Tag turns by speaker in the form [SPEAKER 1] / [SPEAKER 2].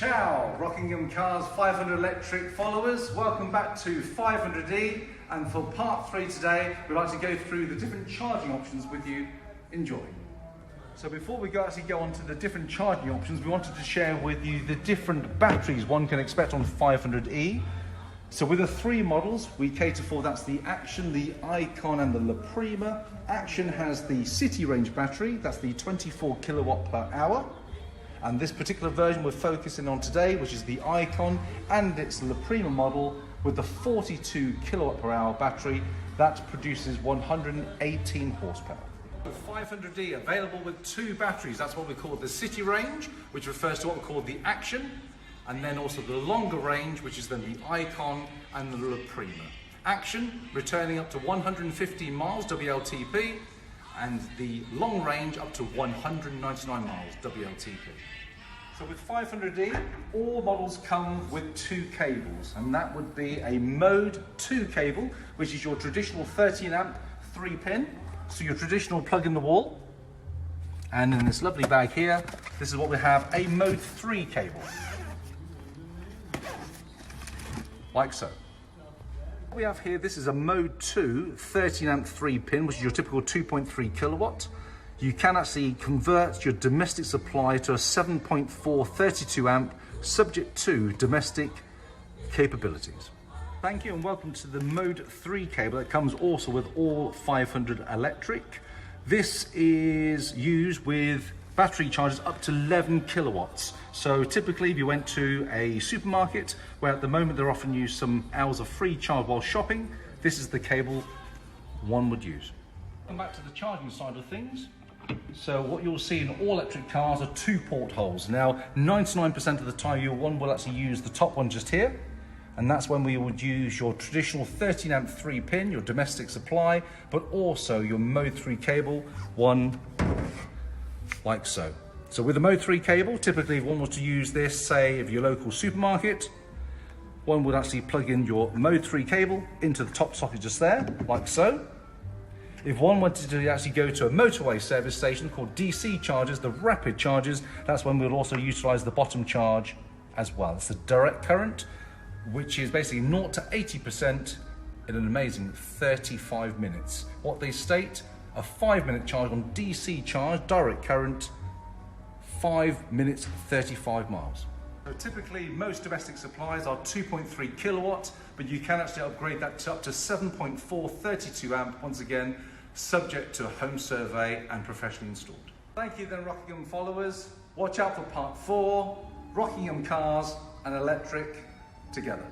[SPEAKER 1] Ciao, Rockingham Cars 500 electric followers. Welcome back to 500E, and for part 3 today, we'd like to go through the different charging options with you. Enjoy. So before we actually go on to the different charging options, we wanted to share with you the different batteries one can expect on 500E. So with the 3 models we cater for, that's the Action, the Icon and the La Prima. Action has the city range battery, that's the 24 kilowatt per hour. And this particular version we're focusing on today, which is the Icon and its La Prima model with the 42 kilowatt per hour battery that produces 118 horsepower. 500D available with 2 batteries. That's what we call the city range, which refers to what we call the Action, and then also the longer range, which is then the Icon and the La Prima. Action returning up to 115 miles WLTP, and the long range up to 199 miles WLTP. So with 500D, all models come with 2 cables, and that would be a Mode 2 cable, which is your traditional 13 amp 3-pin, so your traditional plug in the wall. And in this lovely bag here, this is what we have, a Mode 3 cable, like so. What we have here, this is a Mode 2 13 amp 3-pin, which is your typical 2.3 kilowatt. You can actually convert your domestic supply to a 7.4 32 amp, subject to domestic capabilities. Thank you and welcome to the Mode 3 cable that comes also with all 500 electric. This is used with battery charges up to 11 kilowatts. So typically if you went to a supermarket, where at the moment they're offering you some hours of free charge while shopping, this is the cable one would use. Come back to the charging side of things. So what you'll see in all electric cars are 2 portholes. Now 99% of the time one will actually use the top one just here, and that's when we would use your traditional 13 amp 3-pin, your domestic supply, but also your Mode 3 cable, one like so. So with the Mode 3 cable, typically if one was to use this, say, if your local supermarket, one would actually plug in your Mode 3 cable into the top socket just there, like so. If one wanted to actually go to a motorway service station called DC chargers, the rapid chargers, that's when we'll also utilize the bottom charge as well. It's the direct current, which is basically 0 to 80% in an amazing 35 minutes. What they state, a 5-minute charge on DC charge, direct current, 5 minutes, 35 miles. So typically most domestic supplies are 2.3 kilowatt, but you can actually upgrade that to up to 7.4 32 amp, once again, subject to a home survey and professionally installed. Thank you then, Rockingham followers. Watch out for part 4, Rockingham Cars and electric together.